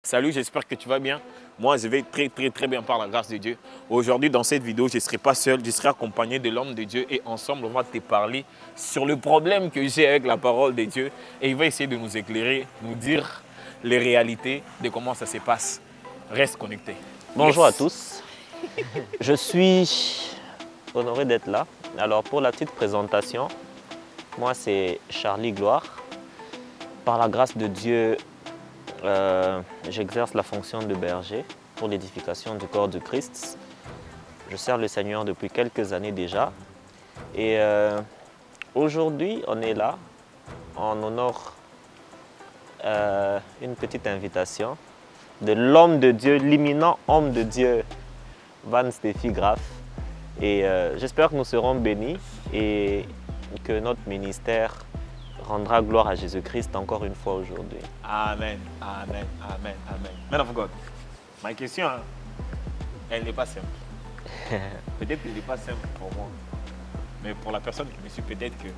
Salut, j'espère que tu vas bien. Moi, je vais très bien par la grâce de Dieu. Aujourd'hui, dans cette vidéo, je ne serai pas seul, je serai accompagné de l'homme de Dieu et ensemble, on va te parler sur le problème que j'ai avec la parole de Dieu. Et il va essayer de nous éclairer, nous dire les réalités de comment ça se passe. Reste connecté. Bonjour à tous, je suis honoré d'être là. Alors pour la petite présentation, moi c'est Charlie Gloire. Par la grâce de Dieu, j'exerce la fonction de berger pour l'édification du corps de Christ. Je sers le Seigneur depuis quelques années déjà. Et aujourd'hui, on est là, on honore une petite invitation de l'homme de Dieu, l'imminent homme de Dieu, Van Steffi Graff. Et j'espère que nous serons bénis et que notre ministère rendra gloire à Jésus-Christ encore une fois aujourd'hui. Amen, amen, amen, amen. Man of God, ma question, elle n'est pas simple. Peut-être qu'elle n'est pas simple pour moi. Mais pour la personne qui me suit, peut-être que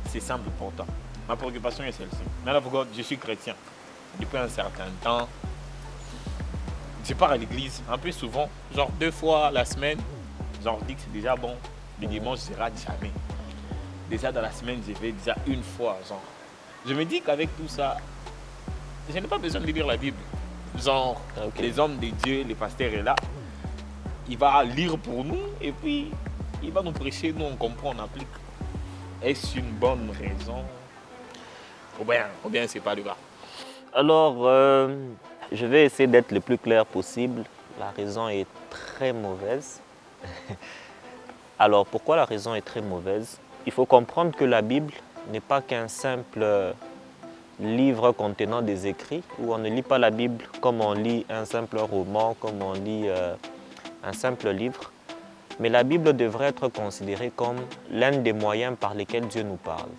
c'est simple pour toi. Ma préoccupation est celle-ci. Man of God, je suis chrétien depuis un certain temps. Je pars à l'église un peu souvent, genre 2 fois la semaine. Genre, je dis que c'est déjà bon. Le dimanche, je ne rate jamais. Déjà dans la semaine, je vais déjà une fois. Genre, je me dis qu'avec tout ça, je n'ai pas besoin de lire la Bible. Genre, les hommes de Dieu, les pasteurs est là. Il va lire pour nous et puis il va nous prêcher, nous on comprend, on applique. Est-ce une bonne raison? Ou bien c'est pas le cas. Alors, je vais essayer d'être le plus clair possible. La raison est très mauvaise. Alors, pourquoi la raison est très mauvaise? Il faut comprendre que la Bible n'est pas qu'un simple livre contenant des écrits, où on ne lit pas la Bible comme on lit un simple roman, comme on lit un simple livre. Mais la Bible devrait être considérée comme l'un des moyens par lesquels Dieu nous parle.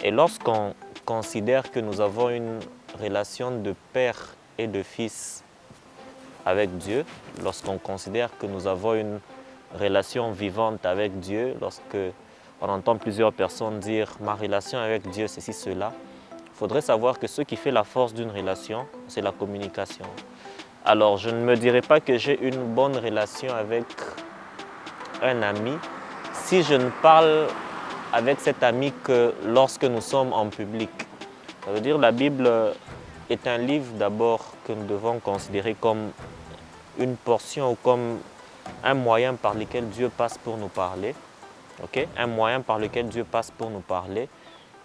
Et lorsqu'on considère que nous avons une relation de père et de fils avec Dieu, lorsqu'on considère que nous avons une relation vivante avec Dieu, lorsque on entend plusieurs personnes dire « ma relation avec Dieu, ceci, cela », il faudrait savoir que ce qui fait la force d'une relation, c'est la communication. Alors, je ne me dirais pas que j'ai une bonne relation avec un ami si je ne parle avec cet ami que lorsque nous sommes en public. Ça veut dire que la Bible est un livre d'abord que nous devons considérer comme une portion ou comme un moyen par lequel Dieu passe pour nous parler. Un moyen par lequel Dieu passe pour nous parler.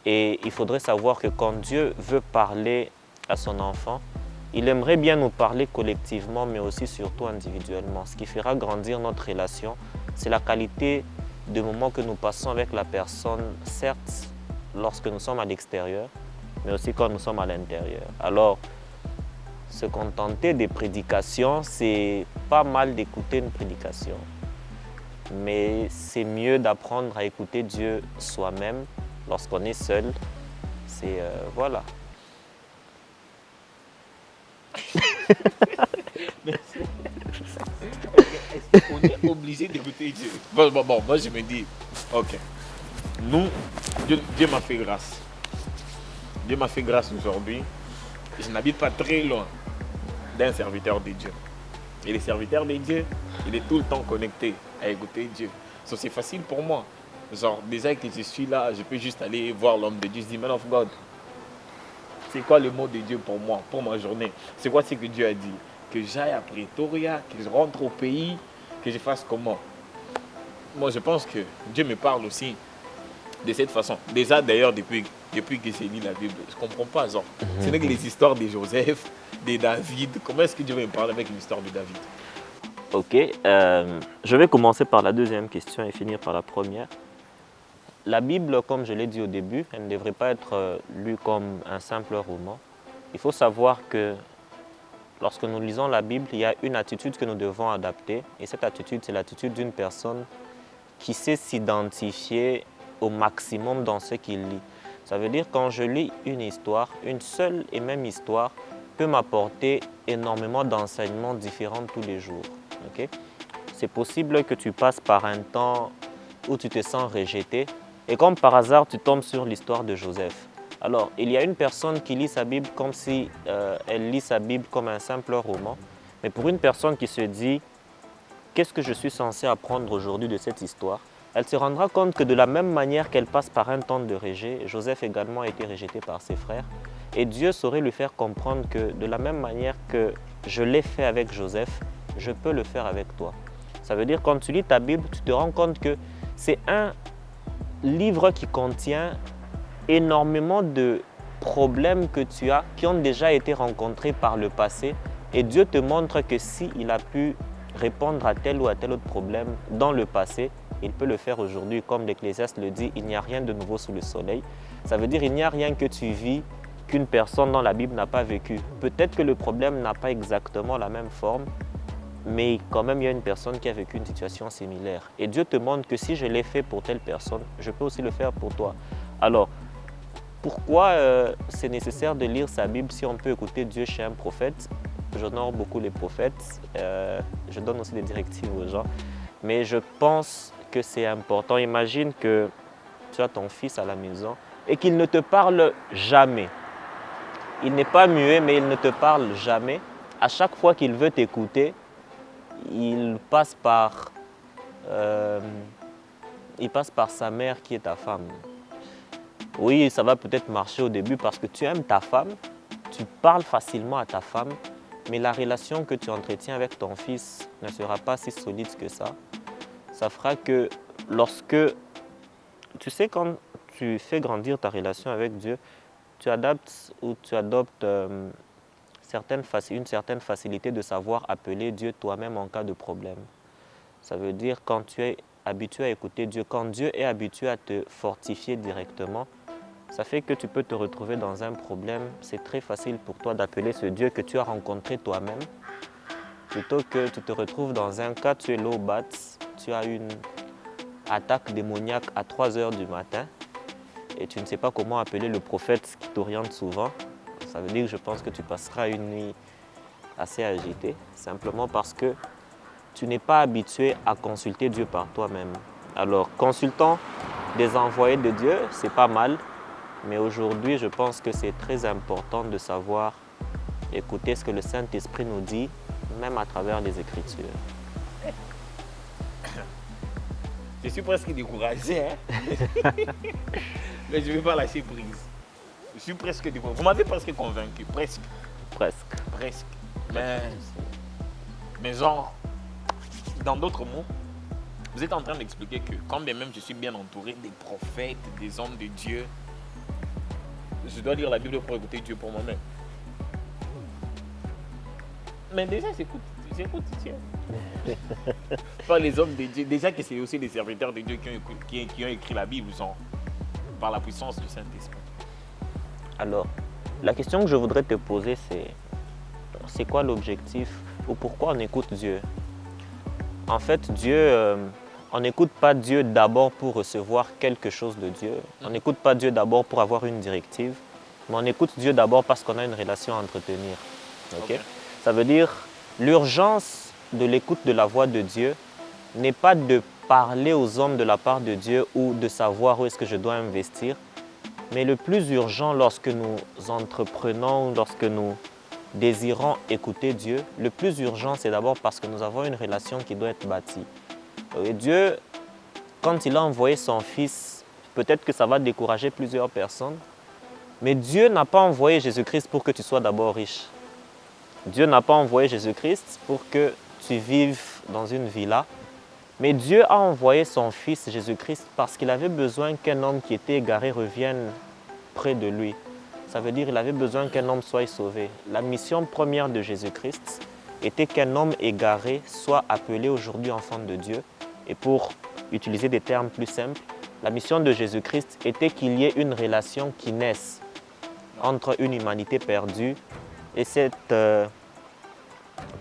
Et il faudrait savoir que quand Dieu veut parler à son enfant, il aimerait bien nous parler collectivement, mais aussi surtout individuellement. Ce qui fera grandir notre relation, c'est la qualité de moments que nous passons avec la personne, certes lorsque nous sommes à l'extérieur, mais aussi quand nous sommes à l'intérieur. Alors, se contenter des prédications, c'est pas mal d'écouter une prédication. Mais c'est mieux d'apprendre à écouter Dieu soi-même lorsqu'on est seul. C'est voilà. Merci. On est obligé d'écouter Dieu. Bon, moi je me dis, ok, nous, Dieu m'a fait grâce. Dieu m'a fait grâce aujourd'hui. Je n'habite pas très loin d'un serviteur de Dieu. Et le serviteur de Dieu, il est tout le temps connecté à écouter Dieu. So, c'est facile pour moi. Genre, déjà que je suis là, je peux juste aller voir l'homme de Dieu. Je dis, man of God, c'est quoi le mot de Dieu pour moi, pour ma journée? C'est quoi ce que Dieu a dit? Que j'aille à Pretoria, que je rentre au pays, que je fasse comment? Moi, je pense que Dieu me parle aussi de cette façon. Déjà, d'ailleurs, depuis que j'ai lu la Bible, je ne comprends pas. Genre, ce n'est que les histoires de Joseph, de David. Comment est-ce que Dieu va me parler avec l'histoire de David? Ok, je vais commencer par la deuxième question et finir par la première. La Bible, comme je l'ai dit au début, elle ne devrait pas être lue comme un simple roman. Il faut savoir que lorsque nous lisons la Bible, il y a une attitude que nous devons adapter. Et cette attitude, c'est l'attitude d'une personne qui sait s'identifier au maximum dans ce qu'il lit. Ça veut dire que quand je lis une histoire, une seule et même histoire peut m'apporter énormément d'enseignements différents tous les jours. C'est possible que tu passes par un temps où tu te sens rejeté et comme par hasard, tu tombes sur l'histoire de Joseph. Alors, il y a une personne qui lit sa Bible comme si elle lit sa Bible comme un simple roman. Mais pour une personne qui se dit, qu'est-ce que je suis censé apprendre aujourd'hui de cette histoire? Elle se rendra compte que de la même manière qu'elle passe par un temps de rejet, Joseph également a été rejeté par ses frères. Et Dieu saurait lui faire comprendre que de la même manière que je l'ai fait avec Joseph, je peux le faire avec toi. Ça veut dire quand tu lis ta Bible, tu te rends compte que c'est un livre qui contient énormément de problèmes que tu as qui ont déjà été rencontrés par le passé. Et Dieu te montre que s'il a pu répondre à tel ou à tel autre problème dans le passé, il peut le faire aujourd'hui. Comme l'Ecclésiaste le dit, il n'y a rien de nouveau sous le soleil. Ça veut dire qu'il n'y a rien que tu vis qu'une personne dans la Bible n'a pas vécu. Peut-être que le problème n'a pas exactement la même forme, mais quand même, il y a une personne qui a vécu une situation similaire. Et Dieu te montre que si je l'ai fait pour telle personne, je peux aussi le faire pour toi. Alors, pourquoi c'est nécessaire de lire sa Bible si on peut écouter Dieu chez un prophète? J'honore beaucoup les prophètes, je donne aussi des directives aux gens, mais je pense que c'est important. Imagine que tu as ton fils à la maison et qu'il ne te parle jamais. Il n'est pas muet, mais il ne te parle jamais. À chaque fois qu'il veut t'écouter, il passe par sa mère qui est ta femme. Oui, ça va peut-être marcher au début parce que tu aimes ta femme, tu parles facilement à ta femme, mais la relation que tu entretiens avec ton fils ne sera pas si solide que ça. Ça fera que lorsque, tu sais, quand tu fais grandir ta relation avec Dieu, tu adaptes ou tu adoptes une certaine facilité de savoir appeler Dieu toi-même en cas de problème. Ça veut dire quand tu es habitué à écouter Dieu, quand Dieu est habitué à te fortifier directement, ça fait que tu peux te retrouver dans un problème. C'est très facile pour toi d'appeler ce Dieu que tu as rencontré toi-même, plutôt que tu te retrouves dans un cas, tu es low bat, tu as une attaque démoniaque à 3 heures du matin et tu ne sais pas comment appeler le prophète qui t'oriente souvent. Ça veut dire que je pense que tu passeras une nuit assez agitée, simplement parce que tu n'es pas habitué à consulter Dieu par toi-même. Alors, consultant des envoyés de Dieu, c'est pas mal, mais aujourd'hui, je pense que c'est très important de savoir écouter ce que le Saint-Esprit nous dit, même à travers les Écritures. Je suis presque découragé, hein? Mais je ne vais pas lâcher prise. Je suis presque découragé. Vous m'avez presque convaincu, presque. Presque. Presque. Mais genre, dans d'autres mots, vous êtes en train d'expliquer que quand bien même je suis bien entouré des prophètes, des hommes de Dieu, je dois lire la Bible pour écouter Dieu pour moi-même. Mais déjà, j'écoute Dieu. Par les hommes de Dieu. Déjà que c'est aussi des serviteurs de Dieu qui ont écrit la Bible, genre, par la puissance du Saint-Esprit. Alors, la question que je voudrais te poser, c'est quoi l'objectif ou pourquoi on écoute Dieu? En fait, Dieu, on n'écoute pas Dieu d'abord pour recevoir quelque chose de Dieu. On n'écoute pas Dieu d'abord pour avoir une directive, mais on écoute Dieu d'abord parce qu'on a une relation à entretenir. Okay? Ça veut dire, l'urgence de l'écoute de la voix de Dieu n'est pas de parler aux hommes de la part de Dieu ou de savoir où est-ce que je dois investir, mais le plus urgent lorsque nous entreprenons, lorsque nous désirons écouter Dieu, le plus urgent, c'est d'abord parce que nous avons une relation qui doit être bâtie. Et Dieu, quand il a envoyé son Fils, peut-être que ça va décourager plusieurs personnes, mais Dieu n'a pas envoyé Jésus-Christ pour que tu sois d'abord riche. Dieu n'a pas envoyé Jésus-Christ pour que tu vives dans une villa, mais Dieu a envoyé son Fils Jésus-Christ parce qu'il avait besoin qu'un homme qui était égaré revienne près de lui. Ça veut dire qu'il avait besoin qu'un homme soit sauvé. La mission première de Jésus-Christ était qu'un homme égaré soit appelé aujourd'hui enfant de Dieu. Et pour utiliser des termes plus simples, la mission de Jésus-Christ était qu'il y ait une relation qui naisse entre une humanité perdue et cette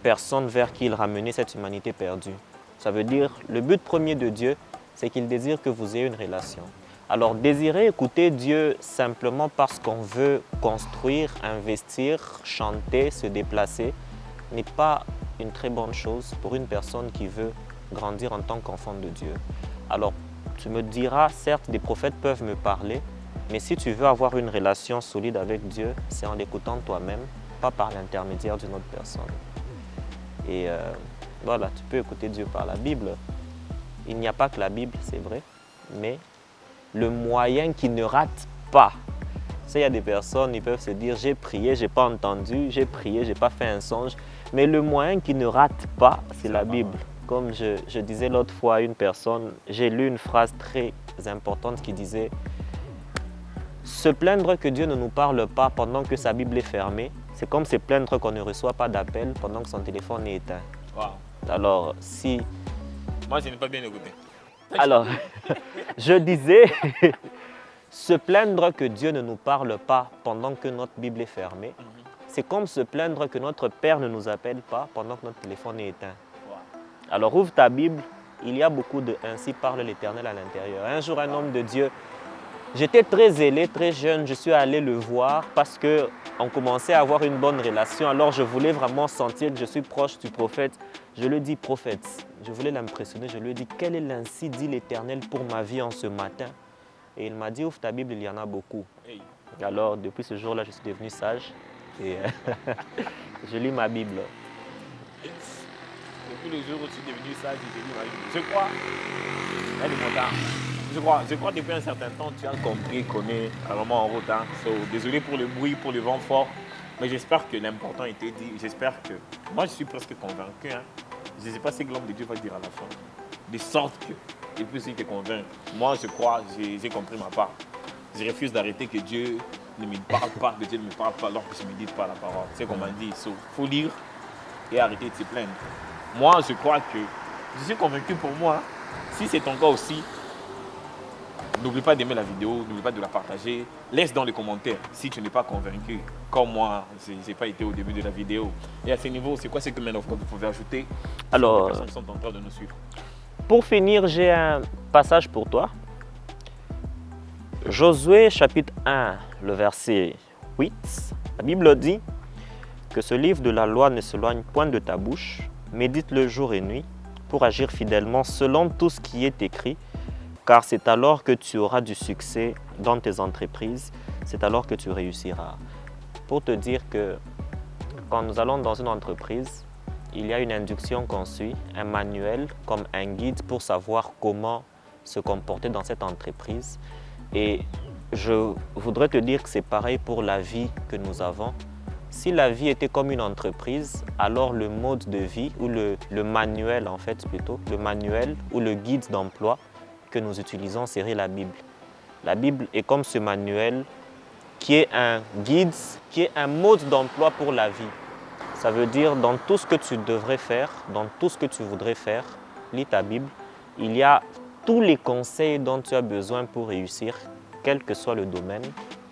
personne vers qui il ramenait cette humanité perdue. Ça veut dire, le but premier de Dieu, c'est qu'il désire que vous ayez une relation. Alors, désirer écouter Dieu simplement parce qu'on veut construire, investir, chanter, se déplacer, n'est pas une très bonne chose pour une personne qui veut grandir en tant qu'enfant de Dieu. Alors, tu me diras, certes, des prophètes peuvent me parler, Mais si tu veux avoir une relation solide avec Dieu, c'est en l'écoutant toi-même, pas par l'intermédiaire d'une autre personne. Et voilà, tu peux écouter Dieu par la Bible. Il n'y a pas que la Bible, c'est vrai, mais le moyen qui ne rate pas. Tu sais, il y a des personnes, ils peuvent se dire, j'ai prié, j'ai pas entendu, j'ai prié, j'ai pas fait un songe. Mais le moyen qui ne rate pas, c'est la Bible. Comme je disais l'autre fois à une personne, j'ai lu une phrase très importante qui disait « Se plaindre que Dieu ne nous parle pas pendant que sa Bible est fermée, c'est comme se plaindre qu'on ne reçoit pas d'appel pendant que son téléphone est éteint. Wow. » Alors, si... Moi, je n'ai pas bien écouté. Alors, je disais, se plaindre que Dieu ne nous parle pas pendant que notre Bible est fermée, c'est comme se plaindre que notre Père ne nous appelle pas pendant que notre téléphone est éteint. Wow. Alors ouvre ta Bible, il y a beaucoup de « Ainsi parle l'Éternel » à l'intérieur. Un jour, un homme de Dieu, j'étais très zélé, très jeune, je suis allé le voir parce qu'on commençait à avoir une bonne relation. Alors je voulais vraiment sentir que je suis proche du prophète. Je lui ai dit « Prophète », je voulais l'impressionner, je lui ai dit « Quel est l'ainsi dit l'Éternel pour ma vie en ce matin ?» Et il m'a dit « Ouvre ta Bible, il y en a beaucoup. Hey. » Alors depuis ce jour-là, je suis devenu sage et je lis ma Bible. Depuis le jour où tu es devenu sage, je lis ma Bible. Je crois, elle est montante. Je crois depuis un certain temps, tu as compris qu'on est vraiment en route. Hein. So, désolé pour le bruit, pour le vent fort, mais j'espère que l'important a été dit. J'espère que, moi je suis presque convaincu, hein. Je ne sais pas ce que l'homme de Dieu va dire à la fin, de sorte que, et puis s'il te convainc, moi je crois, j'ai compris ma part. Je refuse d'arrêter que Dieu ne me parle pas, que Dieu ne me parle pas alors que je ne médite pas la parole. C'est comme on dit, il faut lire et arrêter de se plaindre. Moi, je crois que, je suis convaincu pour moi, si c'est ton cas aussi, n'oublie pas d'aimer la vidéo, n'oublie pas de la partager. Laisse dans les commentaires si tu n'es pas convaincu, comme moi, je n'ai pas été au début de la vidéo. Et à ce niveau, c'est quoi ce que Man of God vous pouvez ajouter? Alors, les personnes sont en train de nous suivre. Pour finir, j'ai un passage pour toi. Josué chapitre 1, le verset 8, la Bible dit que ce livre de la loi ne s'éloigne point de ta bouche, médite-le jour et nuit pour agir fidèlement selon tout ce qui est écrit, car c'est alors que tu auras du succès dans tes entreprises, c'est alors que tu réussiras. Pour te dire que quand nous allons dans une entreprise, il y a une induction qu'on suit, un manuel comme un guide pour savoir comment se comporter dans cette entreprise. Et je voudrais te dire que c'est pareil pour la vie que nous avons. Si la vie était comme une entreprise, alors le mode de vie ou le manuel en fait plutôt, le manuel ou le guide d'emploi que nous utilisons serait la Bible. La Bible est comme ce manuel qui est un guide, qui est un mode d'emploi pour la vie. Ça veut dire dans tout ce que tu devrais faire, dans tout ce que tu voudrais faire, lis ta Bible. Il y a tous les conseils dont tu as besoin pour réussir, quel que soit le domaine.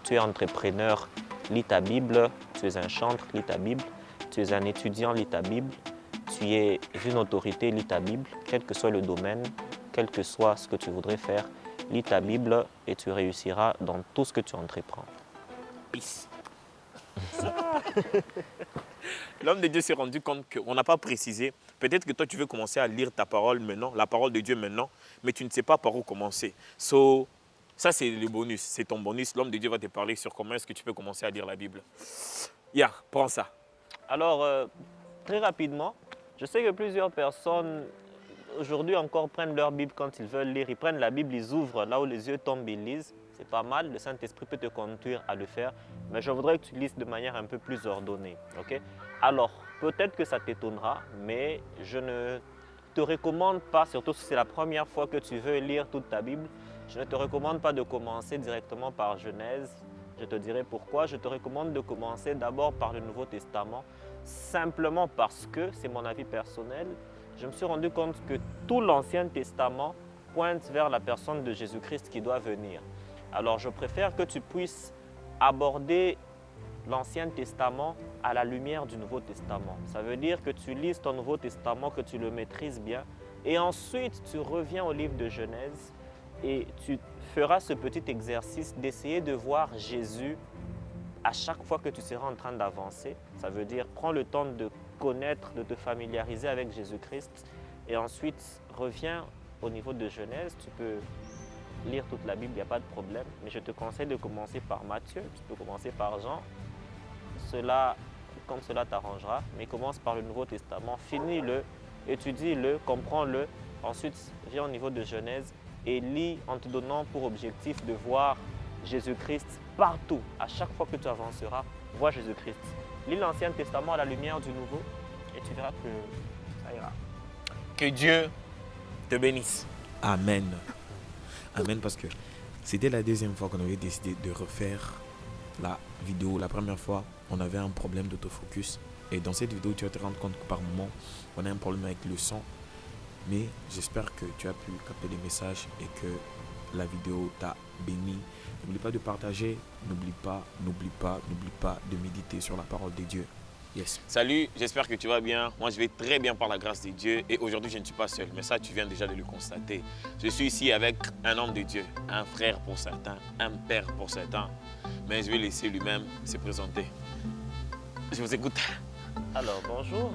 Tu es entrepreneur, lis ta Bible. Tu es un chantre, lis ta Bible. Tu es un étudiant, lis ta Bible. Tu es une autorité, lis ta Bible. Quel que soit le domaine, quel que soit ce que tu voudrais faire, lis ta Bible et tu réussiras dans tout ce que tu entreprends. L'homme de Dieu s'est rendu compte qu'on n'a pas précisé. Peut-être que toi, tu veux commencer à lire ta parole maintenant, la parole de Dieu maintenant, mais tu ne sais pas par où commencer. Ça, c'est le bonus, c'est ton bonus. L'homme de Dieu va te parler sur comment est-ce que tu peux commencer à lire la Bible. Prends ça. Alors, très rapidement, je sais que plusieurs personnes aujourd'hui encore prennent leur Bible quand ils veulent lire. Ils prennent la Bible, ils ouvrent là où les yeux tombent, ils lisent. C'est pas mal, le Saint-Esprit peut te conduire à le faire, mais je voudrais que tu lises de manière un peu plus ordonnée. Okay? Alors, peut-être que ça t'étonnera, mais je ne te recommande pas, surtout si c'est la première fois que tu veux lire toute ta Bible, je ne te recommande pas de commencer directement par Genèse. Je te dirai pourquoi. Je te recommande de commencer d'abord par le Nouveau Testament, simplement parce que, c'est mon avis personnel, je me suis rendu compte que tout l'Ancien Testament pointe vers la personne de Jésus-Christ qui doit venir. Alors, je préfère que tu puisses aborder l'Ancien Testament à la lumière du Nouveau Testament. Ça veut dire que tu lises ton Nouveau Testament, que tu le maîtrises bien, et ensuite tu reviens au livre de Genèse et tu feras ce petit exercice d'essayer de voir Jésus à chaque fois que tu seras en train d'avancer. Ça veut dire prends le temps de connaître, de te familiariser avec Jésus-Christ et ensuite reviens au niveau de Genèse. Tu peux lire toute la Bible, il n'y a pas de problème. Mais je te conseille de commencer par Matthieu, tu peux commencer par Jean. Cela, comme cela t'arrangera, mais commence par le Nouveau Testament, finis-le, étudie-le, comprends-le. Ensuite, viens au niveau de Genèse et lis en te donnant pour objectif de voir Jésus-Christ partout. À chaque fois que tu avanceras, vois Jésus-Christ. Lis l'Ancien Testament à la lumière du Nouveau et tu verras que ça ira. Que Dieu te bénisse. Amen. Amen, parce que c'était la deuxième fois qu'on avait décidé de refaire la vidéo. La première fois, on avait un problème d'autofocus. Et dans cette vidéo, tu vas te rendre compte que par moment, on a un problème avec le son. Mais j'espère que tu as pu capter les messages et que la vidéo t'a béni. N'oublie pas de partager. N'oublie pas de méditer sur la parole de Dieu. Yes. Salut, j'espère que tu vas bien. Moi, je vais très bien par la grâce de Dieu. Et aujourd'hui, je ne suis pas seul. Mais ça, tu viens déjà de le constater. Je suis ici avec un homme de Dieu, un frère pour certains, un père pour certains. Mais je vais laisser lui-même se présenter. Je vous écoute. Alors bonjour,